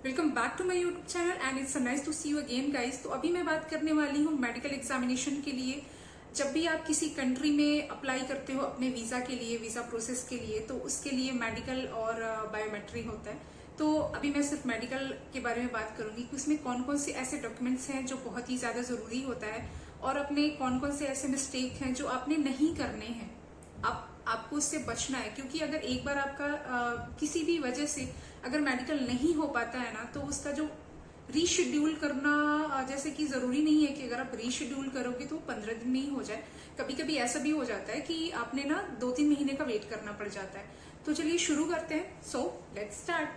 Welcome back to my YouTube channel and it's nice to see you again guys. तो अभी मैं बात करने वाली हूँ मेडिकल एग्जामिनेशन के लिए। जब भी आप किसी कंट्री में अप्लाई करते हो अपने वीजा के लिए, वीजा प्रोसेस के लिए, तो उसके लिए मेडिकल और बायोमेट्रिक होता है। तो अभी मैं सिर्फ मेडिकल के बारे में बात करूंगी कि उसमें कौन कौन से ऐसे डॉक्यूमेंट्स हैं जो बहुत ही ज्यादा जरूरी होता है और अपने कौन कौन से ऐसे मिस्टेक हैं जो आपने नहीं करने हैं। आपको उससे बचना है, क्योंकि अगर एक बार आपका किसी भी वजह से अगर मेडिकल नहीं हो पाता है ना, तो उसका जो रीशेड्यूल करना, जैसे कि जरूरी नहीं है कि अगर आप रीशेड्यूल करोगे तो 15 दिन में ही हो जाए। कभी कभी ऐसा भी हो जाता है कि आपने ना 2-3 महीने का वेट करना पड़ जाता है। तो चलिए शुरू करते हैं। So let's start.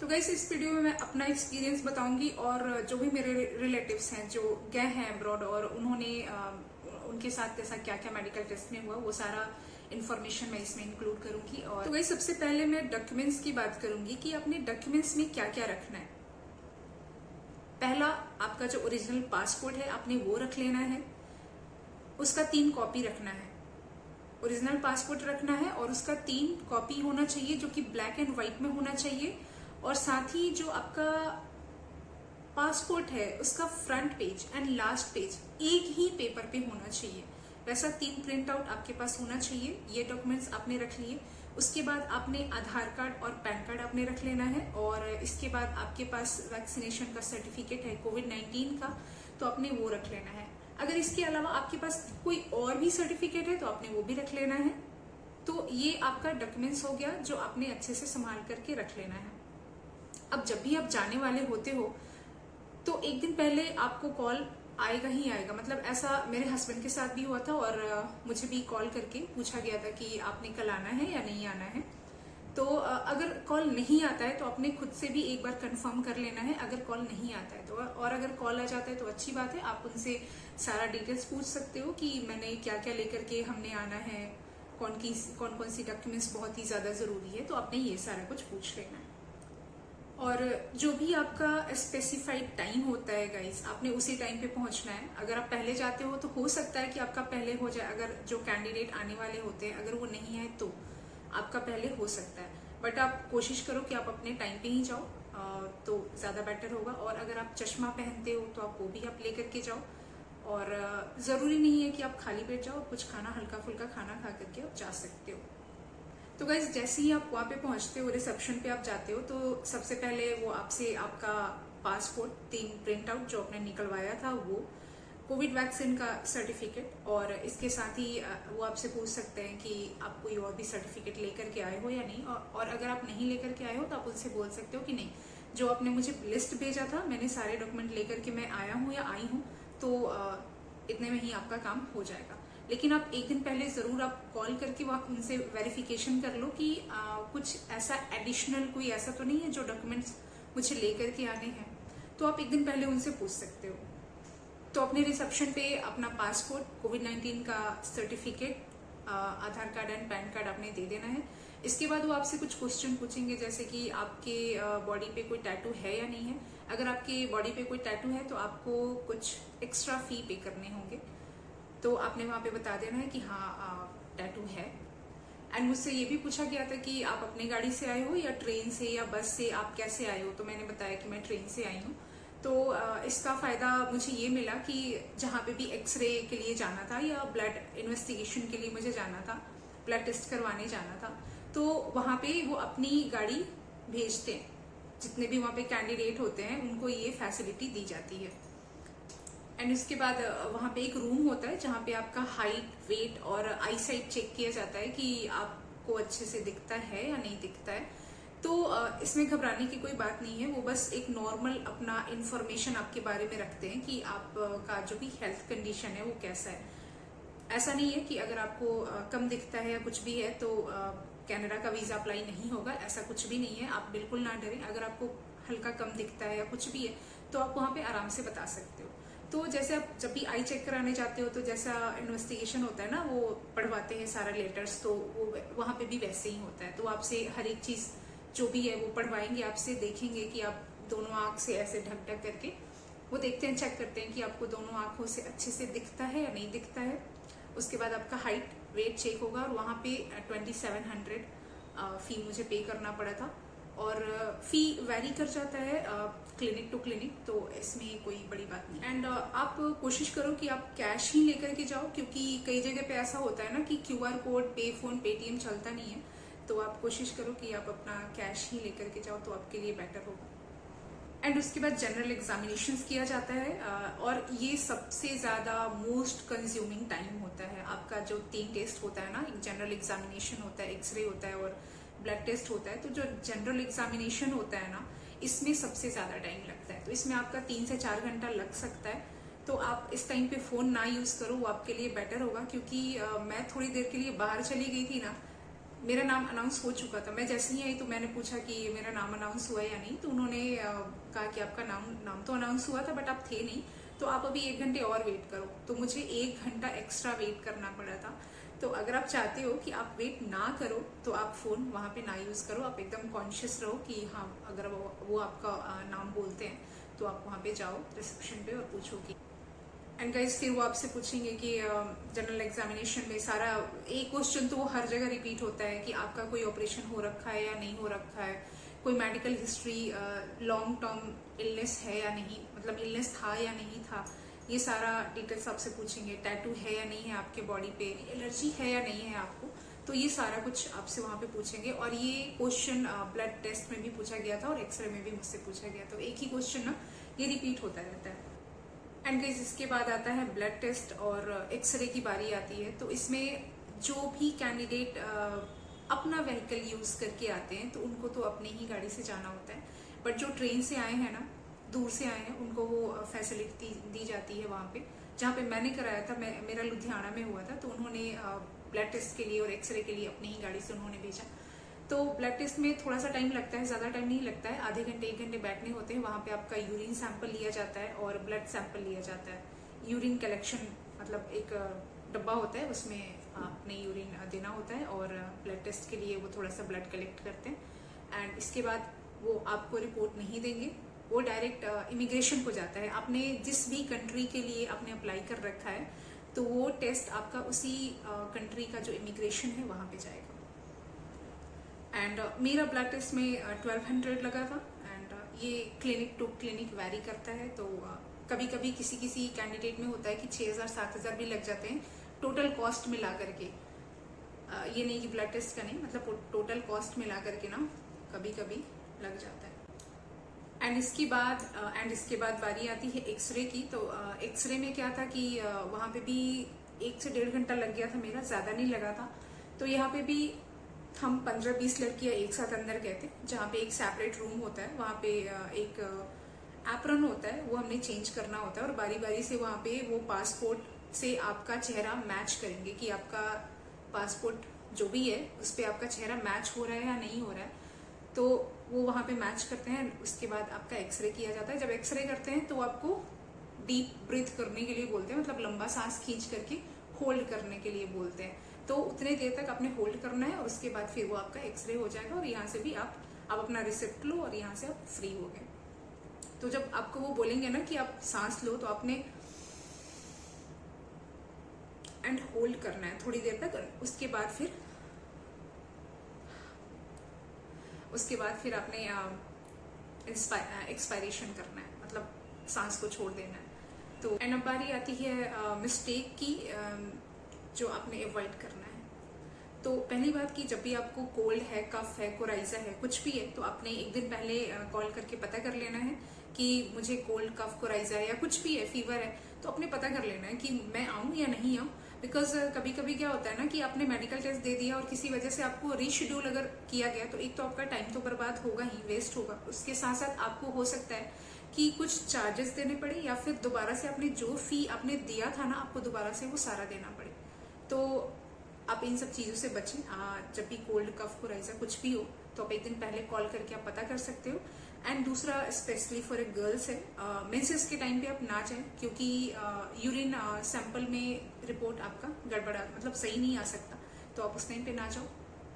तो गाइस, इस वीडियो में मैं अपना एक्सपीरियंस बताऊंगी और जो भी मेरे रिलेटिव्स हैं जो गए हैं अब्रॉड और उन्होंने उनके साथ ऐसा क्या क्या मेडिकल टेस्ट में हुआ, वो सारा इन्फॉर्मेशन मैं इसमें इंक्लूड करूंगी। और तो गाइस, सबसे पहले मैं डॉक्यूमेंट्स की बात करूंगी कि अपने डॉक्यूमेंट्स में क्या क्या रखना है। पहला, आपका जो ओरिजिनल पासपोर्ट है आपने वो रख लेना है। उसका 3 कॉपी रखना है। ओरिजिनल पासपोर्ट रखना है और उसका 3 कॉपी होना चाहिए जो कि ब्लैक एंड व्हाइट में होना चाहिए। और साथ ही जो आपका पासपोर्ट है उसका front page and last page एक ही पेपर पे होना चाहिए। वैसा 3 प्रिंट आउट आपके पास होना चाहिए। ये डॉक्यूमेंट्स आपने रख लिए। उसके बाद आपने आधार कार्ड और पैन कार्ड आपने रख लेना है। और इसके बाद आपके पास वैक्सीनेशन का सर्टिफिकेट है कोविड-19 का, तो आपने वो रख लेना है। अगर इसके अलावा आपके पास कोई और भी सर्टिफिकेट है तो आपने वो भी रख लेना है। तो ये आपका डॉक्यूमेंट्स हो गया जो आपने अच्छे से संभाल करके रख लेना है। अब जब भी आप जाने वाले होते हो तो एक दिन पहले आपको कॉल आएगा ही आएगा। मतलब ऐसा मेरे हस्बैंड के साथ भी हुआ था और मुझे भी कॉल करके पूछा गया था कि आपने कल आना है या नहीं आना है। तो अगर कॉल नहीं आता है तो आपने खुद से भी एक बार कंफर्म कर लेना है अगर कॉल नहीं आता है तो। और अगर कॉल आ जाता है तो अच्छी बात है, आप उनसे सारा डिटेल्स पूछ सकते हो कि मैंने क्या क्या लेकर के हमने आना है, कौन कौन सी डॉक्यूमेंट्स बहुत ही ज्यादा जरूरी है, तो आपने ये सारा कुछ पूछ लेना है। और जो भी आपका स्पेसिफाइड टाइम होता है गाइस, आपने उसी टाइम पे पहुंचना है। अगर आप पहले जाते हो तो हो सकता है कि आपका पहले हो जाए। अगर जो कैंडिडेट आने वाले होते हैं अगर वो नहीं है तो आपका पहले हो सकता है, बट आप कोशिश करो कि आप अपने टाइम पे ही जाओ, तो ज्यादा बेटर होगा। और अगर आप चश्मा पहनते हो तो आप वो भी आप लेकर के जाओ। और जरूरी नहीं है कि आप खाली पेट जाओ, कुछ खाना, हल्का फुल्का खाना खा करके आप जा सकते हो। तो गाइज, जैसे ही आप वहां पे पहुंचते हो, रिसेप्शन पे आप जाते हो, तो सबसे पहले वो आपसे आपका पासपोर्ट 3 प्रिंट आउट जो आपने निकलवाया था, वो कोविड वैक्सीन का सर्टिफिकेट, और इसके साथ ही वो आपसे पूछ सकते हैं कि आप कोई और भी सर्टिफिकेट लेकर के आए हो या नहीं। और अगर आप नहीं लेकर के आए हो तो आप उनसे बोल सकते हो कि नहीं, जो आपने मुझे लिस्ट भेजा था मैंने सारे डॉक्यूमेंट लेकर के मैं आया हूँ या आई हूँ, तो इतने में ही आपका काम हो जाएगा। लेकिन आप एक दिन पहले जरूर आप कॉल करके वहाँ उनसे वेरिफिकेशन कर लो कि कुछ ऐसा एडिशनल कोई ऐसा तो नहीं है जो डॉक्यूमेंट्स मुझे लेकर के आने हैं, तो आप एक दिन पहले उनसे पूछ सकते हो। तो अपने रिसेप्शन पे अपना पासपोर्ट, कोविड-19 का certificate, Aadhaar card and pan card आपने दे देना है। इसके बाद वो आपसे कुछ क्वेश्चन पूछेंगे, जैसे कि आपके बॉडी पे कोई टैटू है या नहीं है। अगर आपके बॉडी पे कोई टैटू है तो आपको कुछ एक्स्ट्रा फी पे करने होंगे, तो आपने वहां पे बता देना है कि हाँ टैटू है। एंड मुझसे ये भी पूछा गया था कि आप अपनी गाड़ी से आए हो या ट्रेन से या बस से, आप कैसे आए हो, तो मैंने बताया कि मैं ट्रेन से आई हूँ। तो इसका फायदा मुझे ये मिला कि जहाँ पे भी एक्सरे के लिए जाना था या ब्लड इन्वेस्टिगेशन के लिए मुझे जाना था, ब्लड टेस्ट करवाने जाना था, तो वहां पे वो अपनी गाड़ी भेजते हैं। जितने भी वहां पे कैंडिडेट होते हैं उनको ये फैसिलिटी दी जाती है। एंड इसके बाद वहां पे एक रूम होता है जहाँ पे आपका हाइट, वेट और आई साइट चेक किया जाता है कि आपको अच्छे से दिखता है या नहीं दिखता है। तो इसमें घबराने की कोई बात नहीं है। वो बस एक नॉर्मल अपना इंफॉर्मेशन आपके बारे में रखते हैं कि आपका जो भी हेल्थ कंडीशन है वो कैसा है। ऐसा नहीं है कि अगर आपको कम दिखता है या कुछ भी है तो कनाडा का वीजा अप्लाई नहीं होगा, ऐसा कुछ भी नहीं है। आप बिल्कुल ना डरें। अगर आपको हल्का कम दिखता है या कुछ भी है तो आप वहां पे आराम से बता सकते हो। तो जैसे आप जब भी आई चेक कराने जाते हो तो जैसा इन्वेस्टिगेशन होता है ना, वो पढ़वाते हैं सारा लेटर्स, तो वो वहां पे भी वैसे ही होता है। तो आपसे हर एक चीज जो भी है वो पढ़वाएंगे, आपसे देखेंगे कि आप दोनों आंख से ऐसे ढक ढक करके वो देखते हैं, चेक करते हैं कि आपको दोनों आंखों से अच्छे से दिखता है या नहीं दिखता है। उसके बाद आपका हाइट, वेट चेक होगा और वहां पे 2700 फी मुझे पे करना पड़ा था। और फी वेरी कर जाता है क्लिनिक टू क्लिनिक, तो इसमें कोई बड़ी बात नहीं। एंड आप कोशिश करो कि आप कैश ही लेकर के जाओ, क्योंकि कई जगह पे ऐसा होता है ना कि QR कोड, पे फोन, पेटीएम चलता नहीं है, तो आप कोशिश करो कि आप अपना कैश ही लेकर के जाओ, तो आपके लिए बेटर होगा। एंड उसके बाद जनरल एग्जामिनेशन किया जाता है, और ये सबसे ज्यादा मोस्ट कंज्यूमिंग टाइम होता है। आपका जो 3 टेस्ट होता है ना, एक जनरल एग्जामिनेशन होता है, एक्सरे होता है और ब्लड टेस्ट होता है। तो जो जनरल एग्जामिनेशन होता है ना, इसमें सबसे ज्यादा टाइम लगता है, तो इसमें आपका 3 से 4 घंटा लग सकता है। तो आप इस टाइम पे फोन ना यूज करो, वो आपके लिए बेटर होगा। क्योंकि मैं थोड़ी देर के लिए बाहर चली गई थी ना, मेरा नाम अनाउंस हो चुका था। मैं जैसे ही आई तो मैंने पूछा कि मेरा नाम अनाउंस हुआ या नहीं, तो उन्होंने कहा कि आपका नाम तो अनाउंस हुआ था बट आप थे नहीं, तो आप अभी 1 घंटे और वेट करो। तो मुझे 1 घंटा एक्स्ट्रा वेट करना पड़ा था। तो अगर आप चाहते हो कि आप वेट ना करो, तो आप फोन वहां पे ना यूज करो, आप एकदम कॉन्शियस रहो कि हाँ, अगर वो आपका नाम बोलते हैं तो आप वहां पे जाओ रिसेप्शन पे और पूछो कि। एंड गाइज फिर वो आपसे पूछेंगे कि जनरल एग्जामिनेशन में सारा एक क्वेश्चन तो वो हर जगह रिपीट होता है कि आपका कोई ऑपरेशन हो रखा है या नहीं हो रखा है, कोई medical history, long term illness है या नहीं, मतलब इलनेस था या नहीं था, ये सारा डिटेल्स आपसे पूछेंगे। टैटू है या नहीं है आपके बॉडी पे, एलर्जी है या नहीं है आपको, तो ये सारा कुछ आपसे वहां पे पूछेंगे। और ये क्वेश्चन ब्लड टेस्ट में भी पूछा गया था और एक्सरे में भी मुझसे पूछा गया, तो एक ही क्वेश्चन ना ये रिपीट होता रहता है। एंड गाइस इसके बाद आता है ब्लड टेस्ट और एक्सरे की बारी आती है। तो इसमें जो भी कैंडिडेट अपना व्हीकल यूज करके आते हैं, तो उनको तो अपनी ही गाड़ी से जाना होता है। बट जो ट्रेन से आए हैं ना, दूर से आए हैं, उनको वो फैसिलिटी दी जाती है वहां पे। जहाँ पे मैंने कराया था, मेरा लुधियाना में हुआ था, तो उन्होंने ब्लड टेस्ट के लिए और एक्सरे के लिए अपनी ही गाड़ी से उन्होंने भेजा। तो ब्लड टेस्ट में थोड़ा सा टाइम लगता है, ज्यादा टाइम नहीं लगता है, आधे घंटे 1 घंटे बैठने होते हैं। वहां पे आपका यूरिन सैंपल लिया जाता है और ब्लड सैंपल लिया जाता है। यूरिन कलेक्शन मतलब एक डब्बा होता है, उसमें आपने यूरिन देना होता है, और ब्लड टेस्ट के लिए वो थोड़ा सा ब्लड कलेक्ट करते हैं। एंड इसके बाद वो आपको रिपोर्ट नहीं देंगे, वो डायरेक्ट इमिग्रेशन को जाता है। आपने जिस भी कंट्री के लिए आपने अप्लाई कर रखा है, तो वो टेस्ट आपका उसी कंट्री का जो इमिग्रेशन है वहां पे जाएगा। एंड मेरा ब्लड टेस्ट में 1200 लगा था। एंड ये क्लिनिक टू क्लिनिक वेरी करता है, तो कभी कभी किसी किसी कैंडिडेट में होता है कि 6000-7000 भी लग जाते हैं टोटल कॉस्ट मिला करके। ये नहीं कि ब्लड टेस्ट का नहीं, मतलब टोटल कॉस्ट मिला करके ना कभी कभी लग जाता है। एंड इसके बाद बारी आती है एक्सरे की। तो एक्सरे में क्या था कि वहां पे भी 1 से 1.5 घंटा लग गया था मेरा, ज्यादा नहीं लगा था। तो यहाँ पे भी हम 15-20 लड़कियां एक साथ अंदर गए थे, जहाँ पे एक सेपरेट रूम होता है, वहां पे एक एप्रन होता है, वो हमने चेंज करना होता है। और बारी बारी से वहां पे वो पासपोर्ट से आपका चेहरा मैच करेंगे कि आपका पासपोर्ट जो भी है उस पर आपका चेहरा मैच हो रहा है या नहीं हो रहा है, तो वो वहां पे मैच करते हैं। उसके बाद आपका एक्सरे किया जाता है। जब एक्सरे करते हैं तो आपको डीप ब्रीथ करने के लिए बोलते हैं, मतलब लंबा सांस खींच करके होल्ड करने के लिए बोलते हैं। तो उतने देर तक आपने होल्ड करना है, और उसके बाद फिर वो आपका एक्सरे हो जाएगा, और यहाँ से भी आप अपना रिसिप्ट लो और यहाँ से आप फ्री हो गए। तो जब आपको वो बोलेंगे ना कि आप सांस लो, तो आपने एंड होल्ड करना है थोड़ी देर तक। उसके बाद फिर आपने एक्सपायरेशन करना है, मतलब सांस को छोड़ देना है। तो एंड अब बारी आती है मिस्टेक की, जो आपने अवॉइड करना है। तो पहली बात कि जब भी आपको कोल्ड है, कफ है, कोराइजा है, कुछ भी है, तो आपने एक दिन पहले कॉल करके पता कर लेना है कि मुझे कोल्ड, कफ, कोराइजा है या कुछ भी है, फीवर है, तो अपने पता कर लेना है कि मैं आऊं या नहीं आऊं। बिकॉज कभी कभी क्या होता है ना कि आपने मेडिकल टेस्ट दे दिया और किसी वजह से आपको रीशेड्यूल अगर किया गया, तो एक तो आपका टाइम तो बर्बाद होगा ही, वेस्ट होगा। उसके साथ साथ आपको हो सकता है कि कुछ चार्जेस देने पड़े, या फिर दोबारा से आपने जो फी आपने दिया था ना, आपको दोबारा से वो सारा देना पड़े। तो आप इन सब चीजों से बचें। जब भी कोल्ड, कफ, कोराइजा कुछ भी हो, तो आप एक दिन पहले कॉल करके आप पता कर सकते हो। एंड दूसरा स्पेशली फॉर ए गर्ल्स है, मेंसेस के टाइम पे आप ना जाएं, क्योंकि यूरिन सैंपल में रिपोर्ट आपका गड़बड़ा, मतलब सही नहीं आ सकता, तो आप उस टाइम पे ना जाओ।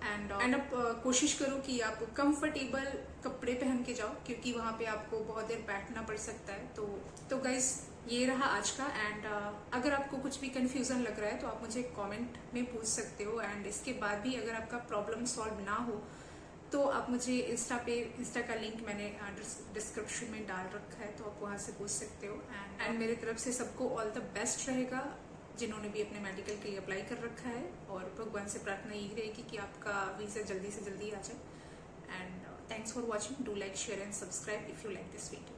एंड आप कोशिश करो कि आप कंफर्टेबल कपड़े पहन के जाओ, क्योंकि वहां पे आपको बहुत देर बैठना पड़ सकता है। तो गाइज ये रहा आज का। एंड अगर आपको कुछ भी कंफ्यूजन लग रहा है तो आप मुझे कमेंट में पूछ सकते हो। एंड इसके बाद भी अगर आपका प्रॉब्लम सॉल्व ना हो तो आप मुझे इंस्टा का लिंक मैंने डिस्क्रिप्शन में डाल रखा है, तो आप वहां से पूछ सकते हो। एंड मेरी तरफ से सबको ऑल द बेस्ट रहेगा जिन्होंने भी अपने मेडिकल के लिए अप्लाई कर रखा है, और भगवान से प्रार्थना यही रहेगी कि आपका वीजा जल्दी से जल्दी आ जाए। And thanks for watching, do like, share and subscribe if you like this video.